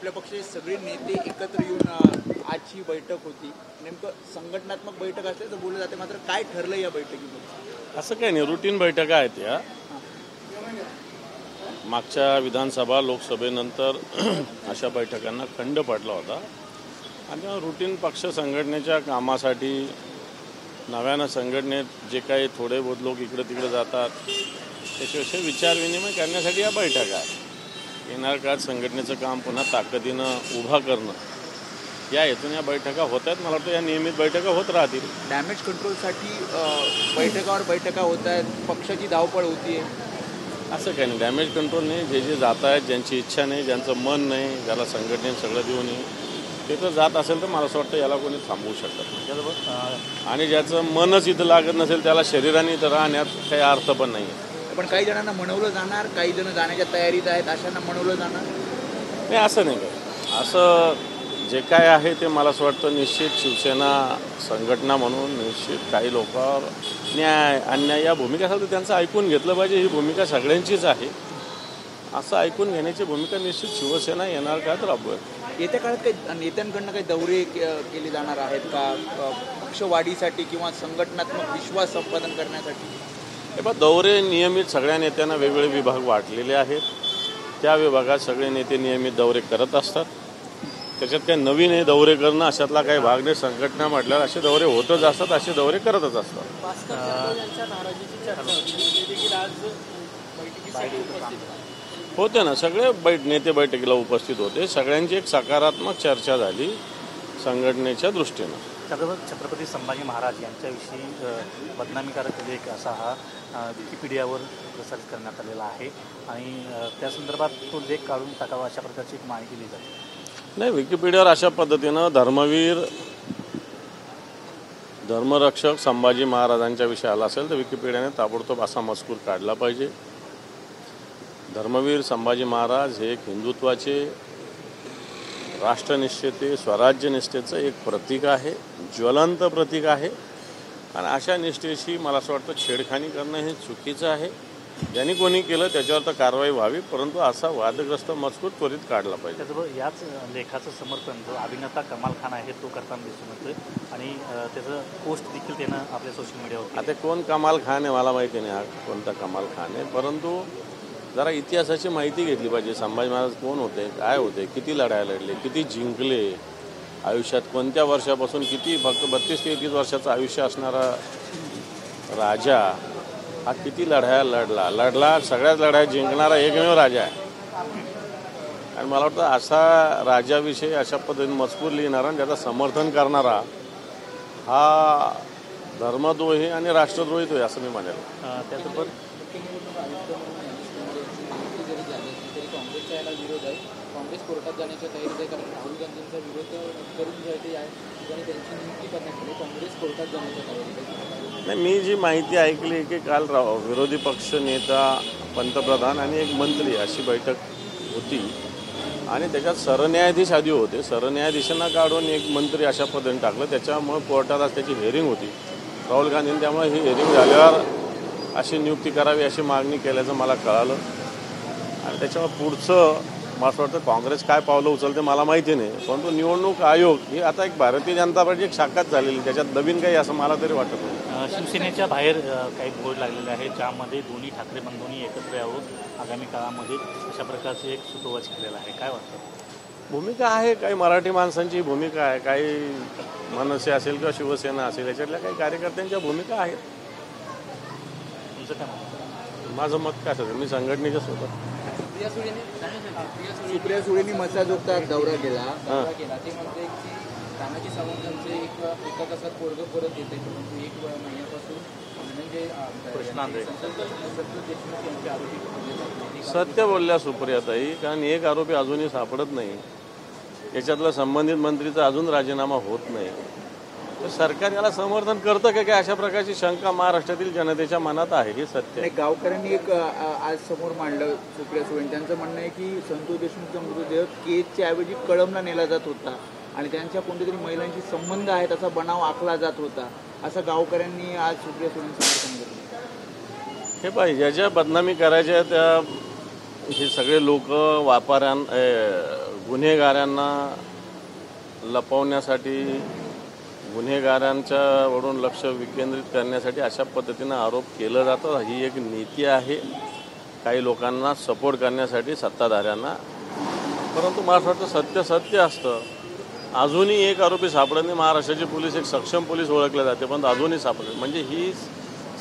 आपल्या पक्षाचे सगळे नेते एकत्र येऊन आजची बैठक होती. नेमकं संघटनात्मक बैठक असल्याचं बोललं जाते, मात्र काय ठरलं या बैठकीमध्ये? असं काही नाही, रुटीन बैठका आहेत या. मागच्या विधानसभा लोकसभेनंतर अशा बैठकांना खंड पडला होता आणि रुटीन पक्ष संघटनेच्या कामासाठी नव्यानं संघटनेत जे काही थोडे बहुत लोक इकडे तिकडे जातात त्याच्याविषयी विचारविनिमय करण्यासाठी या बैठका आहेत. येणाऱ्या काळात संघटनेचं काम पुन्हा ताकदीनं उभा करणं या हेतून या बैठका होत आहेत. मला वाटतं या नियमित बैठका होत राहतील. डॅमेज कंट्रोलसाठी बैठकावर बैठका होत आहेत, पक्षाची धावपळ होती आहे. असं काही नाही, डॅमेज कंट्रोल नाही. जे जे जात आहेत, ज्यांची इच्छा नाही, ज्यांचं मन नाही, ज्याला संघटनेने सगळं देऊ नये ते तर जात असेल तर मला असं वाटतं याला कोणी थांबवू शकत नाही. आणि ज्याचं मनच इथं लागत नसेल त्याला शरीराने इथं राहण्यात काही अर्थ पण नाही आहे. पण काही जणांना मनवलं जाणार, काही जण जाण्याच्या तयारीत आहेत, अशांना मनवलं जाणार नाही असं नाही काय. असं जे काय आहे ते मला असं वाटतं निश्चित शिवसेना संघटना म्हणून निश्चित काही लोकांवर न्याय अन्याय या भूमिका असेल तर त्यांचं ऐकून घेतलं पाहिजे. ही भूमिका सगळ्यांचीच आहे. असं ऐकून घेण्याची भूमिका निश्चित शिवसेना येणार काळात राबवेल. येत्या काळात काही नेत्यांकडनं काही दौरे केले जाणार आहेत का पक्षवाढीसाठी किंवा संघटनात्मक विश्वास संपादन करण्यासाठी? हे बघ, दौरे नियमित सगळ्या नेत्यांना वेगवेगळे विभाग वाटलेले आहेत. त्या विभागात सगळे नेते नियमित दौरे करत असतात. त्याच्यात काही नवीन हे दौरे करणं अशातला काही भाग नाही. संघटना म्हटल्यावर असे दौरे होतच असतात, असे दौरे करतच असतात. होते ना, सगळे नेते बैठकीला उपस्थित होते. सगळ्यांची एक सकारात्मक चर्चा झाली संघटनेच्या दृष्टीनं. छत्रपती संभाजी महाराज यांच्याविषयी बदनामीकारक लेख असा हा विकिपीडियावर प्रसारित करण्यात आलेला आहे आणि त्या संदर्भात तो लेख काढून टाकावा अशा प्रकारची एक माहिती दिली जाते. नाही, विकिपीडियावर अशा पद्धतीनं धर्मवीर धर्मरक्षक संभाजी महाराजांच्या विषयी आला असेल तर विकिपीडियाने ताबडतोब असा मजकूर काढला पाहिजे. धर्मवीर संभाजी महाराज हे एक हिंदुत्वाचे, राष्ट्रनिष्ठते, स्वराज्यनिष्ठेचं एक प्रतीक आहे, ज्वलंत प्रतीक आहे. आणि अशा निष्ठेशी मला असं वाटतं छेडखानी करणं हे चुकीचं आहे. ज्यांनी कोणी केलं त्याच्यावर तर कारवाई व्हावी, परंतु असा वादग्रस्त मजकूर त्वरित काढला पाहिजे. त्याचबरोबर याच लेखाचं समर्थन जो अभिनेता कमाल खान आहे तो करताना दिसून येतोय आणि त्याचं पोस्ट देखील त्यानं आपल्या सोशल मीडियावर. आता कोण कमाल खान आहे मला माहिती नाही, हा कोणता कमाल खान आहे, परंतु जरा इतिहासाची माहिती घेतली पाहिजे. संभाजी महाराज कोण होते, काय होते, किती लढाया लढले, किती जिंकले आयुष्यात, कोणत्या वर्षापासून किती, फक्त 32 ते 33 वर्षाचं आयुष्य असणारा राजा हा किती लढाया लढला, सगळ्याच लढाया जिंकणारा एकमेव राजा आहे. आणि मला वाटतं असा राजाविषयी अशा पद्धतीने मजकूर लिहिणारा आणि त्याचं समर्थन करणारा हा धर्मद्रोही आणि राष्ट्रद्रोही तो आहे असं मी म्हणेल. त्याचबरोबर काँग्रेस कोर्टात जाण्याच्या तयारीत आहे, कारण राहुल गांधींचा विरोध करून जे आहे ते त्यांची नियुक्ती करण्यात आली. काँग्रेस कोर्टात जाण्याच्या तयारीत नाही, मी जी माहिती ऐकली की काल विरोधी पक्ष नेता, पंतप्रधान आणि एक मंत्री अशी बैठक होती आणि त्याच्यात सरन्यायाधीश आधी होते. सरन्यायाधीशांना काढून एक मंत्री अशा पद्धतीने टाकलं. त्याच्यामुळे कोर्टात आज त्याची हिअरिंग होती राहुल गांधींनी. त्यामुळे ही हिअरिंग झाल्यावर अशी नियुक्ती करावी अशी मागणी केल्याचं मला कळालं. आणि त्याच्यामुळे पुढचं मला असं वाटतं काँग्रेस काय पावलं उचलते मला माहिती नाही, परंतु निवडणूक आयोग ही आता एक भारतीय जनता पार्टी एक शाखाच झालेली, त्याच्यात नवीन काही असं मला तरी वाटत नाही. शिवसेनेच्या बाहेर काही बोर्ड लागलेले आहेत ज्यामध्ये दोन्ही ठाकरे बंधूंनी एकत्र यावं आगामी काळामध्ये अशा प्रकारचे एक सुतोवाच केलेला आहे. काय वाटतं? भूमिका आहे, काही मराठी माणसांची भूमिका आहे, काही मनसे असेल किंवा शिवसेना असेल याच्यातल्या काही कार्यकर्त्यांच्या भूमिका आहेत. तुमचं काय म्हणतं? माझं मत काय असेल, मी संघटनेच्या सोबत. सुप्रिया सुळेंनी मसाजोगचा दौरा केला. ते म्हणते की तानाजी सावंतांचे एका तासात पोरग परत येते, परंतु 1 महिन्यापासून म्हणजे सत्य बोलल्या सुप्रियाताई, कारण एक आरोपी अजूनही सापडत नाही. याच्यातला संबंधित मंत्रीचा अजून राजीनामा होत नाही. तर सरकार याला समर्थन करतं का काय अशा प्रकारची शंका महाराष्ट्रातील जनतेच्या मनात आहे. हे सत्य आहे. गावकऱ्यांनी एक आज समोर मांडलं सुप्रिया सुळे. त्यांचं म्हणणं आहे की संतोष देशमुखचा मृतदेह केजच्या ऐवजी कळमला नेला जात होता आणि त्यांच्या कोणत्यातरी महिलांशी संबंध आहेत असा बनाव आखला जात होता, असं गावकऱ्यांनी आज सुप्रिया सुळेंचं समर्थन केलं. हे पाहिजे, ज्या ज्या बदनामी करायच्या त्या हे सगळे लोक गुन्हेगारांना लपवण्यासाठी, गुन्हेगारांच्यावरून लक्ष विकेंद्रित करण्यासाठी अशा पद्धतीनं आरोप केलं जातं. ही एक नीती आहे काही लोकांना सपोर्ट करण्यासाठी, सत्ताधाऱ्यांना. परंतु मला वाटतं सत्य सत्य असतं. अजूनही एक आरोपी सापडत नाही. महाराष्ट्राचे पोलीस एक सक्षम पोलीस ओळखले जाते, पण अजूनही सापडले. म्हणजे ही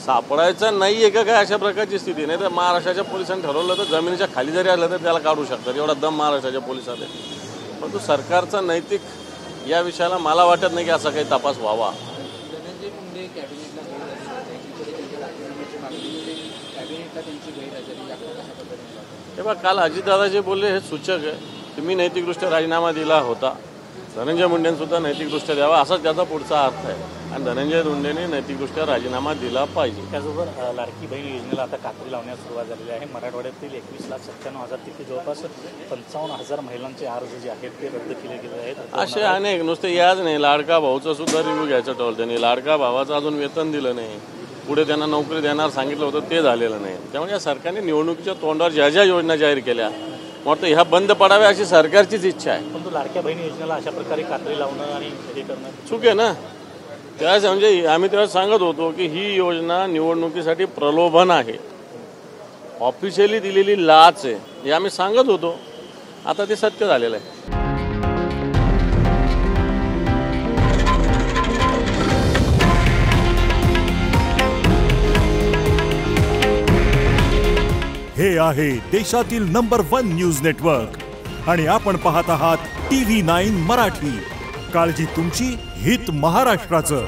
सापडायचं नाही आहे का काय अशा प्रकारची स्थिती. नाही तर महाराष्ट्राच्या पोलिसांनी ठरवलं तर जमिनीच्या खाली जरी आलं तर त्याला काढू शकतात, एवढा दम महाराष्ट्राच्या पोलिसात आहे. परंतु सरकारचा नैतिक या विषयाला मला वाटत नाही की असा काही तपास व्हावा. धनंजय मुंडे कॅबिनेटला कॅबिनेटला त्यांची गैरहजेरी. तेव्हा काल अजितदादा जे बोलले हे सूचक आहे की मी नैतिकदृष्ट्या राजीनामा दिला होता, धनंजय मुंडेंसुद्धा नैतिकदृष्ट्या द्यावा, असाच त्याचा पुढचा अर्थ आहे. आणि धनंजय मुंडेंनी नैतिकदृष्ट्या राजीनामा दिला पाहिजे. त्याचबरोबर लाडकी बहीण योजनेला आता कात्री लावण्यास सुरुवात झालेली आहे. मराठवाड्यातील 21,97,000 पैकी जवळपास 55,000 महिलांचे अर्ज जे आहेत ते रद्द केले गेले आहेत. असे अनेक, नुसते याच नाही, लाडका भाऊचा सुद्धा रिव्ह्यू घ्यायचं ठरवलं त्यांनी. लाडका भावाचं अजून वेतन दिलं नाही, पुढे त्यांना नोकरी देणार सांगितलं होतं ते झालेलं नाही. त्यामुळे या सरकारने निवडणुकीच्या तोंडावर ज्या ज्या योजना जाहीर केल्या वाटतं ह्या बंद पडाव्या अशी सरकारचीच इच्छा आहे. परंतु लाडक्या बहीण योजनेला अशा प्रकारे कात्री लावणं आणि हे करणं चूक आहे ना. त्याच म्हणजे आम्ही तेव्हा सांगत होतो की ही योजना निवडणुकीसाठी प्रलोभन आहे, ऑफिशियली दिलेली लाच आहे, हे आम्ही सांगत होतो. आता ते सत्य झालेलं आहे. हे आहे देशातील नंबर 1 न्यूज नेटवर्क आणि आपण पाहत आहात TV9 मराठी. काळजी तुमची, हित महाराष्ट्राचं.